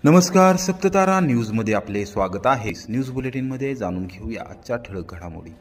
नमस्कार, सप्ततारा न्यूजमध्ये आपले स्वागत आहे। न्यूज बुलेटिनमध्ये जाणून घेऊया आजच्या ठळक घडामोडी।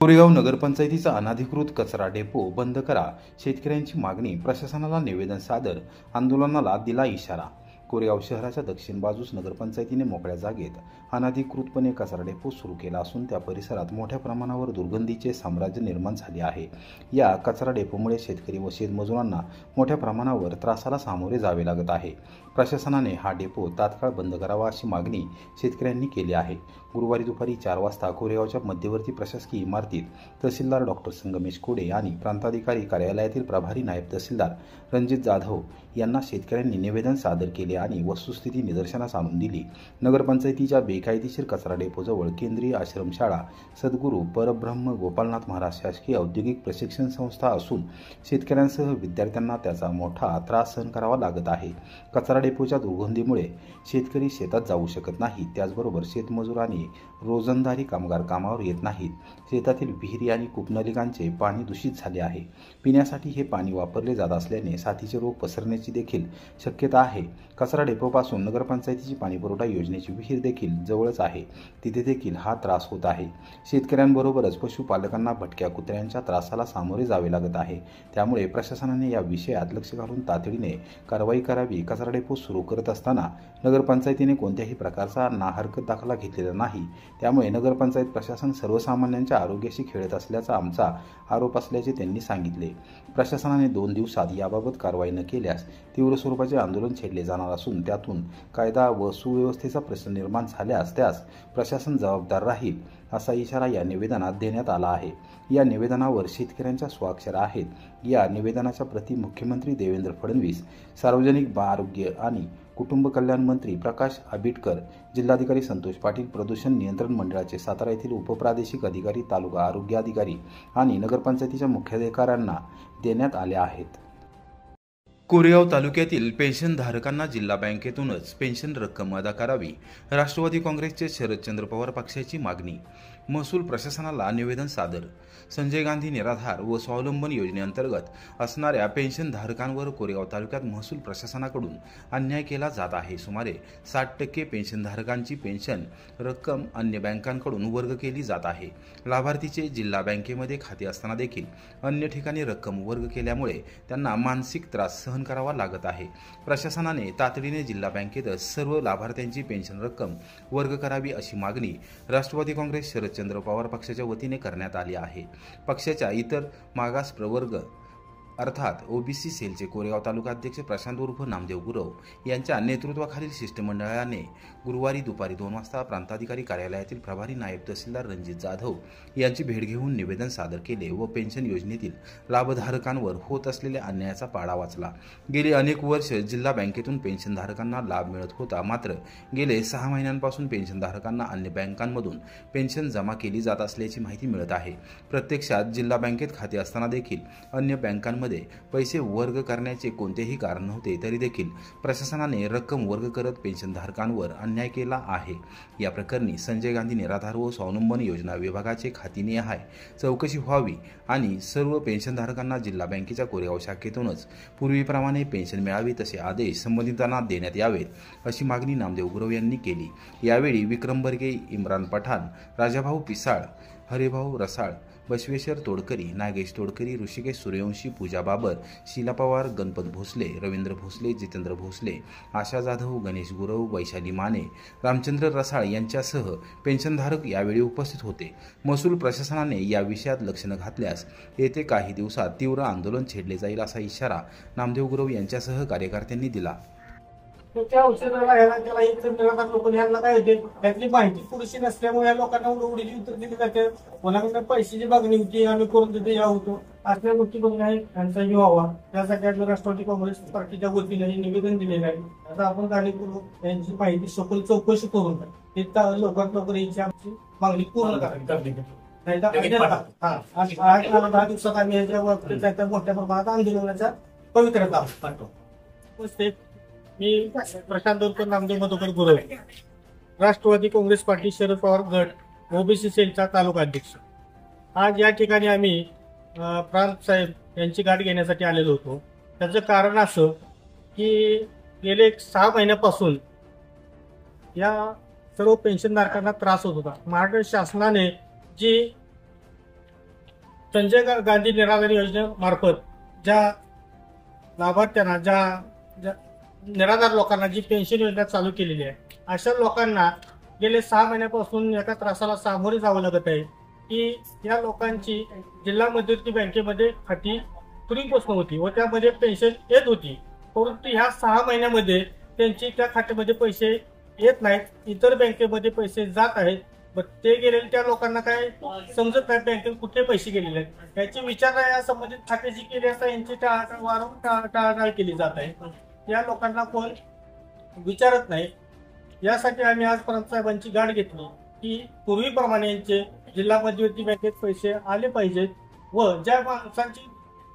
कोरेगाव नगरपंचायतीचा अनधिकृत कचरा डेपो बंद करा, शेतकऱ्यांची मागणी, प्रशासनाला निवेदन सादर, आंदोलनाला दिला इशारा। कोरेगाव शहराच्या दक्षिण बाजूस नगरपंचायतीने मोकळ्या जागेत अनधिकृतपणे कचरा डेपो सुरू केला असून त्या परिसरात मोठ्या प्रमाणावर दुर्गंधीचे साम्राज्य निर्माण झाले आहे। या कचरा डेपोमुळे शेतकरी व शेतमजुरांना मोठ्या प्रमाणावर त्रासाला सामोरे जावे लागत आहे। प्रशासनाने हा डेपो तात्काळ बंद करावा अशी मागणी शेतकऱ्यांनी केली आहे। गुरुवारी दुपारी 4 वाजता कोरेगावच्या मध्यवर्ती प्रशासकीय इमारतीत तहसीलदार डॉक्टर संगमेश कोडे आणि प्रांताधिकारी कार्यालयातील प्रभारी नायब तहसीलदार रणजित जाधव यांना शेतकऱ्यांनी निवेदन सादर केले आणि वस्तुस्थिती निदर्शनास आणून दिली। नगरपंचायतीच्या बेकायदेशीर कचरा डेपोजवळ केंद्रीय आश्रमशाळा, सद्गुरू परब्रह्म गोपालनाथ महाराज शासकीय औद्योगिक प्रशिक्षण संस्था असून शेतकऱ्यांसह विद्यार्थ्यांना त्याचा मोठा त्रास सहन करावा लागत आहे। कचरा डेपोच्या दुर्गंधीमुळे शेतकरी शेतात जाऊ शकत नाही, त्याचबरोबर शेतमजूर आणि रोजंदारी कामगार कामावर येत नाहीत। शेतातील विहिरी आणि कूपनलिकांचे पाणी दूषित झाले आहे। पिण्यासाठी हे पाणी वापरले जात असल्याने साथीचे रोग पसरण्याची देखील शक्यता आहे। कचरा डेपोपासून नगरपंचायतीची पाणीपुरवठा योजनेची विहीर देखील जवळच आहे, तिथे देखील हा त्रास होत आहे। शेतकऱ्यांबरोबरच पशुपालकांना भटक्या कुत्र्यांच्या त्रासाला सामोरे जावे लागत आहे। त्यामुळे प्रशासनाने या विषयात लक्ष घालून तातडीने कारवाई करावी। कचरा डेपो सुरू करत असताना नगरपंचायतीने कोणत्याही प्रकारचा नाहरकत दाखला घेतलेला नाही, त्यामुळे नगरपंचायत प्रशासन सर्वसामान्यांच्या आरोग्याशी खेळत असल्याचा आमचा आरोप असल्याचे त्यांनी सांगितले। प्रशासनाने 2 दिवसात याबाबत कारवाई न केल्यास तीव्र स्वरूपाचे आंदोलन छेडले जाणार असून त्यातून कायदा व सुव्यवस्थेचा प्रश्न निर्माण झाल्यास त्यास प्रशासन जबाबदार राहील, असा इशारा या निवेदनात देण्यात आला आहे। या निवेदनावर शेतकऱ्यांच्या स्वाक्षऱ्या आहेत। या निवेदनाच्या प्रती मुख्यमंत्री देवेंद्र फडणवीस, सार्वजनिक आरोग्य आणि कुटुंब कल्याण मंत्री प्रकाश आंबेडकर, जिल्हाधिकारी संतोष पाटील, प्रदूषण नियंत्रण मंडळाचे सातारा येथील उपप्रादेशिक अधिकारी, तालुका आरोग्य अधिकारी आणि नगरपंचायतीच्या मुख्याधिकाऱ्यांना देण्यात आले आहेत। कोरेगाव तालुक्यातील पेन्शनधारकांना जिल्हा बँकेतूनच पेन्शन रक्कम अदा करावी, राष्ट्रवादी काँग्रेसचे शरदचंद्र पवार पक्षाची मागणी। महसूल प्रशासनाला निवेदन सादर। संजय गांधी निराधार व स्वावलंबन योजनेअंतर्गत असणाऱ्या पेन्शनधारकांवर कोरेगाव तालुक्यात महसूल प्रशासनाकडून अन्याय केला जात आहे। सुमारे 60% पेन्शनधारकांची पेन्शन रक्कम अन्य बँकांकडून वर्ग केली जात आहे। लाभार्थीचे जिल्हा बँकेमध्ये खाते असताना देखील अन्य ठिकाणी रक्कम वर्ग केल्यामुळे त्यांना मानसिक त्रास सहन करावा लागत आहे। प्रशासनाने तातडीने जिल्हा बँकेतच सर्व लाभार्थ्यांची पेन्शन रक्कम वर्ग करावी अशी मागणी राष्ट्रवादी काँग्रेस शरदचंद्र पवार पक्षाच्या वतीने करण्यात आली आहे। पक्षाच्या इतर मागास प्रवर्ग अर्थात ओबीसी सेलचे कोरेगाव तालुका अध्यक्ष प्रशांत उर्फ नामदेव गुरव यांच्या नेतृत्वाखालील शिष्टमंडळाने गुरुवारी दुपारी 2 वाजता प्रांताधिकारी कार्यालयातील प्रभारी नायब तहसीलदार रणजित जाधव यांची भेट घेऊन निवेदन सादर केले व पेन्शन योजनेतील लाभधारकांवर होत असलेल्या अन्यायाचा पाडा वाचला। गेली अनेक वर्ष जिल्हा बँकेतून पेन्शनधारकांना लाभ मिळत होता, मात्र गेले 6 महिन्यांपासून पेन्शनधारकांना अन्य बँकांमधून पेन्शन जमा केली जात असल्याची माहिती मिळत आहे। प्रत्यक्षात जिल्हा बँकेत खाते असताना देखील अन्य बँकांमध्ये पैसे वर्ग करण्याचे कोणतेही कारण नव्हते, तरी देखील प्रशासनाने रक्कम वर्ग करत पेन्शनधारकांवर अन्याय केला आहे। या प्रकरणी संजय गांधी निराधार व स्वावलंबन योजना विभागाचे खातेनिहाय चौकशी व्हावी आणि सर्व पेन्शनधारकांना जिल्हा बँकेच्या कोरेगाव शाखेतूनच पूर्वीप्रमाणे पेन्शन मिळावी तसे आदेश संबंधितांना देण्यात यावेत, अशी मागणी नामदेव गुरव यांनी केली। यावेळी विक्रम बर्गे, इम्रान पठाण, राजाभाऊ पिसाळ, हरिभाऊ रसाळ, बसवेश्वर तोडकरी, नागेश तोडकरी, ऋषिकेश सूर्यवंशी, पूजा बाबर, शीला पवार, गणपत भोसले, रवींद्र भोसले, जितेंद्र भोसले, आशा जाधव, गणेश गुरव, वैशाली माने, रामचंद्र रसाळ यांच्यासह पेन्शनधारक यावेळी उपस्थित होते। महसूल प्रशासनाने या विषयात लक्ष न घातल्यास येते काही दिवसात तीव्र आंदोलन छेडले जाईल, असा इशारा नामदेव गुरव यांच्यासह कार्यकर्त्यांनी दिला। त्या औषधाला ह्याला त्याला इतर निराधार लोक ह्यांना काय होते, त्यातली माहिती पुरेशी नसल्यामुळे या लोकांना उडीची उत्तर दिली जाते। कोणाकडे पैशाची मागणी होती, आम्ही करून देतो या होतो, असल्या गोष्टी बघून आहे यांचा जीव व्हावा यासाठी आपल्या राष्ट्रवादी काँग्रेस पार्टीच्या वतीने निवेदन दिलेलं आहे। आता आपण कार्यकर्ते यांची माहिती सखोल चौकशी करून लवकर याची आमची मागणी पूर्ण करावी। नाही तर 10 दिवसात आम्ही याच्या मोठ्या प्रमाणात आंदोलनाच्या पवित्रता पाठवू। मी प्रशांत उर्फ नामदेव मधुकर गुरव, राष्ट्रवादी काँग्रेस पार्टी शरद पवार गट ओबीसी सेलचा तालुका अध्यक्ष। आज या ठिकाणी आम्ही प्रांत साहेब यांची गाठ घेण्यासाठी आलेलो होतो। त्याचं कारण असं की गेले 6 महिन्यापासून या सर्व पेन्शनधारकांना त्रास होत होता. महाराष्ट्र शासनाने जी संजय गांधी निराधार योजनेमार्फत ज्या लाभार्थ्यांना ज्या निराधार लोकांना जी पेन्शन योजना चालू केलेली आहे, अशा लोकांना गेले 6 महिन्यापासून एका त्रासाला सामोरे जावं लागत आहे की या लोकांची जिल्हा मध्यवर्ती बँकेमध्ये खाती पूर्वीपासून होती व त्यामध्ये पेन्शन येत होती, परंतु ह्या 6 महिन्यामध्ये त्यांची त्या खात्यामध्ये पैसे येत नाहीत. इतर बँकेमध्ये पैसे जात आहेत. ते गेलेले त्या लोकांना काय समजत नाही बँकेत कुठे पैसे गेलेले आहेत. याची विचारणा या संबंधित खात्याची केली असता यांची वारंवार टाळाटाळ केली जात आहे. या लोकांना कोण विचारत नाही. यासाठी आम्ही आज प्रांत साहेबांची गाठ घेतली की पूर्वीप्रमाणे यांचे जिल्हा मध्यवर्ती बँकेत पैसे आले पाहिजेत व ज्या माणसांची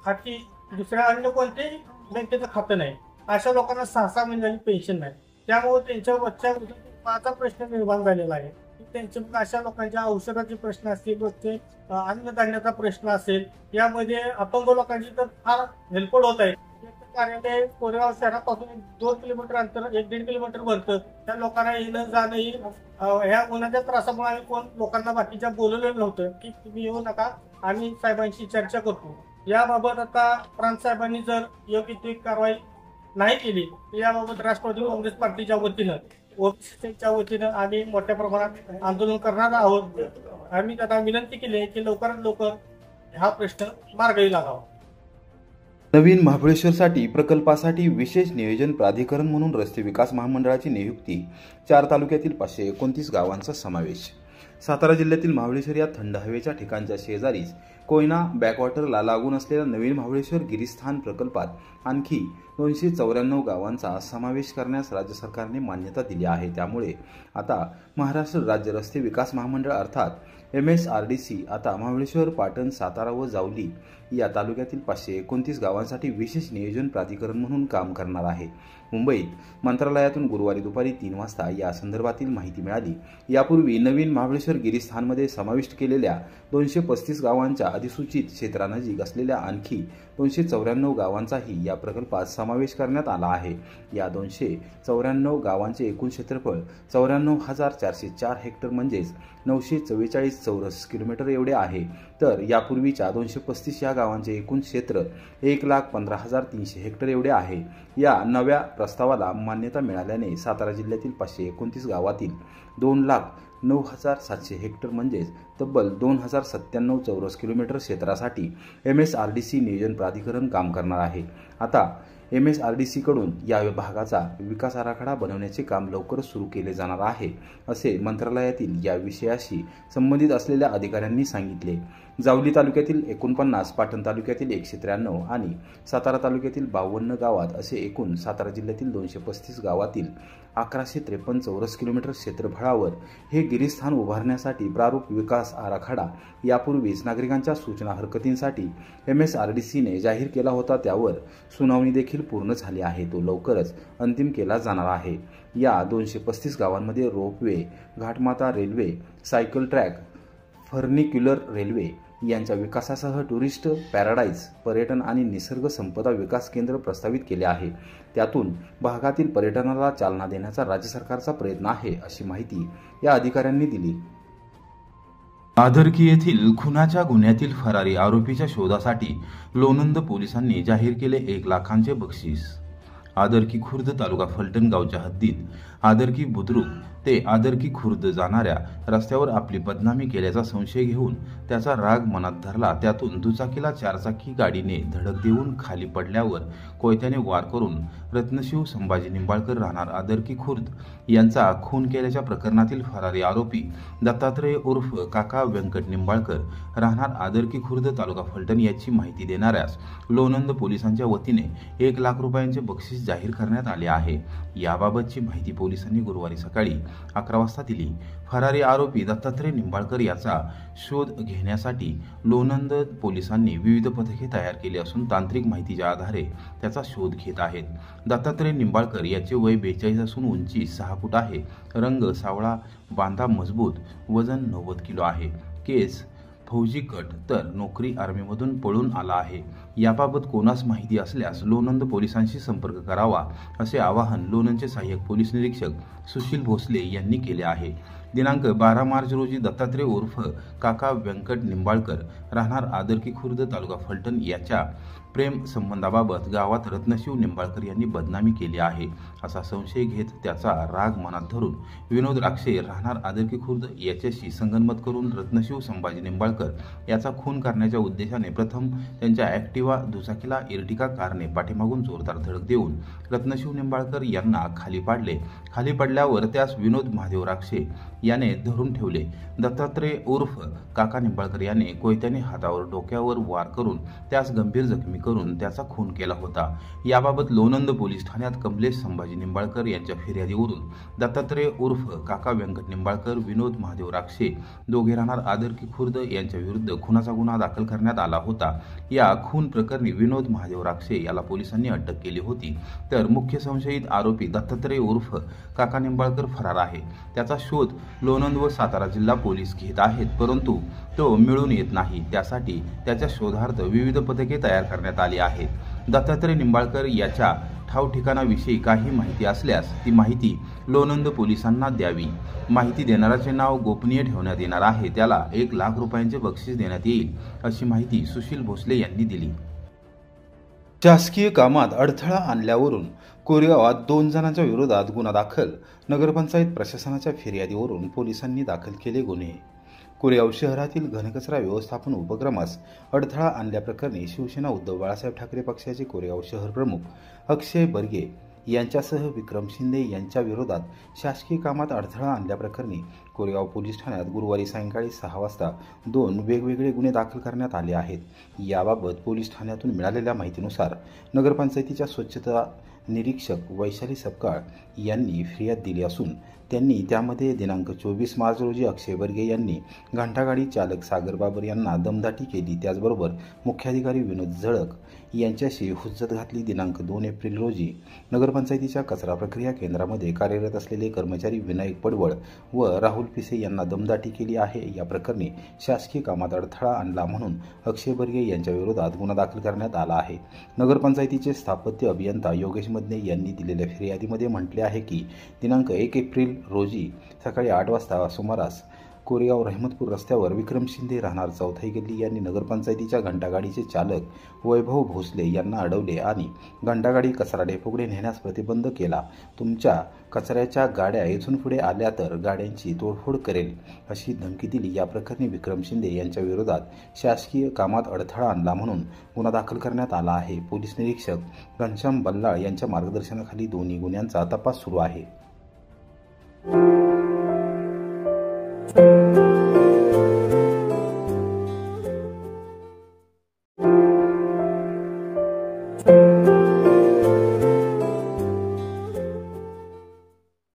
खाती दुसऱ्या अन्य कोणत्याही बँकेचं खातं नाही अशा लोकांना 6 महिन्यांनी पेन्शन नाही. त्यामुळे त्यांच्या वरच्या पाचा प्रश्न निर्माण झालेला आहे. त्यांचे अशा लोकांच्या औषधाचे प्रश्न असतील, ते अन्नधान्याचा प्रश्न असेल, यामध्ये अपंग लोकांची तर फार हेल्पफुल होत आहे. कार्यालय कोरेगाव शहरापासून 2 किलोमीटर अंतर 1-1.5 किलोमीटर भरतं. त्या लोकांना येणं जाणं ही ह्या उन्हाच्या त्रासामुळे आम्ही कोण लोकांना बाकीच्या बोलवलेलं नव्हतं की तुम्ही येऊ नका, आम्ही साहेबांशी चर्चा करतो. याबाबत आता प्रांत साहेबांनी जर योग्य ती कारवाई नाही केली तर याबाबत राष्ट्रवादी काँग्रेस पार्टीच्या वतीनं ओबीसीच्या वतीनं आम्ही मोठ्या प्रमाणात आंदोलन करणार आहोत. आम्ही त्यांना विनंती केली आहे की लवकरात लवकर हा प्रश्न मार्गी लागावा. नवीन महाबळेश्वरसाठी प्रकल्पासाठी विशेष नियोजन प्राधिकरण म्हणून रस्ते विकास महामंडळाची नियुक्ती. 4 तालुक्यातील 529 गावांचा समावेश. सातारा जिल्ह्यातील महाबळेश्वर या थंड हवेच्या ठिकाणच्या शेजारीच कोयना बॅकवॉटरला लागून असलेल्या नवीन महाबळेश्वर गिरीस्थान प्रकल्पात आणखी 294 गावांचा समावेश करण्यास राज्य सरकारने मान्यता दिली आहे. त्यामुळे आता महाराष्ट्र राज्य रस्ते विकास महामंडळ अर्थात MSRDC आता महाबळेश्वर, पाटण, सातारा व जावली या तालुक्यातील 529 गावांसाठी विशेष नियोजन प्राधिकरण म्हणून काम करणार आहे. मुंबईत मंत्रालयातून गुरुवारी दुपारी 3 वाजता या संदर्भातील माहिती मिळाली. यापूर्वी नवीन महाबळेश्वर गिरीस्थानमध्ये समाविष्ट केलेल्या 235 गावांच्या अधिसूचित क्षेत्रानजीक असलेल्या आणखी 294 गावांचाही या प्रकल्पात समावेश करण्यात आला आहे. या 294 गावांचे एकूण क्षेत्रफळ 94,404 हेक्टर म्हणजेच 944 चौरस किलोमीटर एवढे आहे. तर यापूर्वीच्या 235 या गावांचे एकूण क्षेत्र 1,15,300 हेक्टर एवढे आहे. या नव्या प्रस्तावाला मान्यता मिळाल्याने सातारा जिल्ह्यातील 529 गावातील 2,09,700 हेक्टर म्हणजेच तब्बल 2,097 चौरस किलोमीटर क्षेत्रासाठी MSRDC नियोजन प्राधिकरण काम करणार आहे. आता MSRDC कडून या भागाचा विकास आराखडा बनवण्याचे काम लवकरच सुरू केले जाणार आहे, असे मंत्रालयातील या विषयाशी संबंधित असलेल्या अधिकाऱ्यांनी सांगितले. जावली तालुक्यातील 49, पाटण तालुक्यातील 193 आणि सातारा तालुक्यातील 52 गावात असे एकूण सातारा जिल्ह्यातील 235 गावातील 1153 चौरस किलोमीटर क्षेत्रफळावर हे गिरीस्थान उभारण्यासाठी प्रारूप विकास आराखडा यापूर्वीच नागरिकांच्या सूचना हरकतींसाठी MSRDCने जाहीर केला होता. त्यावर सुनावणी देखील पूर्ण झाली आहे. तो लवकरच अंतिम केला जाणार आहे. या 235 गावांमध्ये ropeway, घाटमाता railway, cycle track, फर्निक्युलर railway यांच्या विकासासह टुरिस्ट पॅराडाईज, पर्यटन आणि निसर्ग संपदा विकास केंद्र प्रस्तावित केले आहे. त्यातून भागातील पर्यटनाला चालना देण्याचा राज्य सरकारचा प्रयत्न आहे, अशी माहिती या अधिकाऱ्यांनी दिली. आदर्की येथील खुनाच्या गुन्ह्यातील फरारी आरोपीच्या शोधासाठी लोणंद पोलिसांनी जाहीर केले 1 लाखांचे बक्षीस. आदर्की खुर्द तालुका फलटण गावच्या हद्दीत आदर्की बुद्रुक ते आदर्की खुर्द जाणाऱ्या रस्त्यावर आपली बदनामी केल्याचा संशय घेऊन त्याचा राग मनात धरला. त्यातून दुचाकीला 4 चाकी गाडीने धडक देऊन खाली पडल्यावर कोयत्याने वार करून रत्नशिव संभाजी निंबाळकर राहणार आदर्की खुर्द यांचा खून केल्याच्या प्रकरणातील फरारी आरोपी दत्तात्रय उर्फ काका व्यंकट निंबाळकर राहणार आदर्की खुर्द तालुका फलटण याची माहिती देणाऱ्यास लोणंद पोलिसांच्या वतीने 1 लाख रुपयांचे बक्षीस जाहीर करण्यात आले आहे. याबाबतची माहिती पोलिसांनी गुरुवारी सकाळी 11 वाजता दिली. फरारी आरोपी दत्तात्रय निंबाळकर याचा शोध घेण्यासाठी लोणंद पोलिसांनी विविध पथके तयार केली असून तांत्रिक माहितीच्या आधारे त्याचा शोध घेत आहेत. दत्तात्रय निंबाळकर याचे वय 42 असून उंची 6 फूट आहे. रंग सावळा, बांधा मजबूत, वजन 90 किलो आहे. केस फौजी गट तर नोकरी आर्मीमधून पळून आला आहे। याबाबत कोणास माहिती असल्यास लोणंद पोलिसांशी संपर्क करावा असे आवाहन लोणंदचे सहाय्यक पोलीस निरीक्षक सुशील भोसले यांनी केले आहे। दिनांक 12 मार्च रोजी दत्तात्रय उर्फ काका व्यंकट निंबाळकर राहणार आदरकी खुर्द तालुका फलटण याच्या प्रेम संबंधाबाबत गावात रत्नशिव निंबाळकर यांनी बदनामी केली आहे असा संशय घेत त्याचा राग मनात धरून विनोद राक्षे राहणार आदरकी खुर्द याच्याशी संगनमत करून रत्नशिव संभाजी निंबाळकर याचा खून करण्याच्या उद्देशाने प्रथम त्यांच्या ॲक्टिवा दुचाकीला इर्टिका कारने पाठीमागून जोरदार धडक देऊन रत्नशिव निंबाळकर यांना खाली पाडले। खाली पडल्यावर त्यास विनोद महादेव राक्षे याने धरून ठेवले। दत्तात्रय उर्फ काका निंबाळकर याने कोयत्याने हातावर डोक्यावर वार करून त्यास गंभीर जखमी करून त्याचा खून केला होता। याबाबत लोणंद पोलीस ठाण्यात कमलेश संभाजी निंबाळकर यांच्या फिर्यादीवरून दत्तात्रय उर्फ काका व्यंकट निंबाळकर विनोद महादेव राक्षे दोघे राहणार आदरकी खुर्द यांच्या विरुद्ध खुनाचा गुन्हा दाखल करण्यात आला होता। या खून प्रकरणी विनोद महादेव राक्षे याला पोलिसांनी अटक केली होती, तर मुख्य संशयित आरोपी दत्तात्रय उर्फ काका निंबाळकर फरार आहे। त्याचा शोध लोणंद व सातारा जिल्हा पोलीस घेत आहेत, परंतु तो मिळून येत नाही। त्यासाठी त्याच्या शोधार्थ विविध पथके तयार करण्यात आली आहेत। दत्तात्रय निंबाळकर याच्या ठाव ठिकाणाविषयी काही माहिती असल्यास ती माहिती लोणंद पोलिसांना द्यावी। माहिती देणाऱ्याचे नाव गोपनीय ठेवण्यात येणार आहे। त्याला 1 लाख रुपयांचे बक्षीस देण्यात येईल अशी माहिती सुशील भोसले यांनी दिली। शासकीय कामात अडथळा आणल्यावरून कोरेगावात 2 जणांच्या विरोधात गुन्हा दाखल। नगरपंचायत प्रशासनाच्या फिर्यादीवरून पोलिसांनी दाखल केले गुन्हे। कोरेगाव शहरातील घनकचरा व्यवस्थापन उपक्रमास अडथळा आणल्याप्रकरणी शिवसेना उद्धव बाळासाहेब ठाकरे पक्षाचे कोरेगाव शहर प्रमुख अक्षय बर्गे यांच्यासह विक्रम शिंदे यांच्या विरोधात शासकीय कामात अडथळा आणल्याप्रकरणी कोरेगाव पोलीस ठाण्यात गुरुवारी सायंकाळी 6 वाजता 2 वेगवेगळे गुन्हे दाखल करण्यात आले आहेत। याबाबत पोलीस ठाण्यातून मिळालेल्या माहितीनुसार नगरपंचायतीच्या स्वच्छता निरीक्षक वैशाली सपकाळ यांनी फिर्याद दिली असून त्यांनी त्यामध्ये दिनांक 24 मार्च रोजी अक्षय बर्गे यांनी घंटागाडी चालक सागर बाबर यांना दमदाटी केली। त्याचबरोबर मुख्याधिकारी विनोद जळक यांच्याशी हुज्जत घातली। दिनांक 2 एप्रिल रोजी नगरपंचायतीच्या कचरा प्रक्रिया केंद्रामध्ये कार्यरत असलेले कर्मचारी विनायक पडवळ व राहुल पिसे यांना दमदाटी केली आहे। या प्रकरणी शासकीय कामात अडथळा आणला म्हणून अक्षय बर्गे यांच्या विरोधात गुन्हा दाखल करण्यात आला आहे। नगरपंचायतीचे स्थापत्य अभियंता योगेश मदने यांनी दिलेल्या फिर्यादीमध्ये म्हटले आहे की दिनांक 1 एप्रिल रोजी सकाळी 8 वाजता सुमारास कोरेगाव रहमतपूर रस्त्यावर विक्रम शिंदे राहणार चौथाई गल्ली यांनी नगरपंचायतीच्या घंटागाडीचे चालक वैभव भोसले यांना अडवले आणि घंटागाडी कचरा डेपोकडे नेण्यास प्रतिबंध केला। तुमच्या कचऱ्याच्या गाड्या इथून पुढे आल्या तर गाड्यांची तोडफोड करेल अशी धमकी दिली। या प्रकरणी विक्रम शिंदे यांच्या विरोधात शासकीय कामात अडथळा आणला म्हणून गुन्हा दाखल करण्यात आला आहे। पोलीस निरीक्षक घनश्याम बल्लाळ यांच्या मार्गदर्शनाखाली दोन्ही गुन्ह्यांचा तपास सुरू आहे।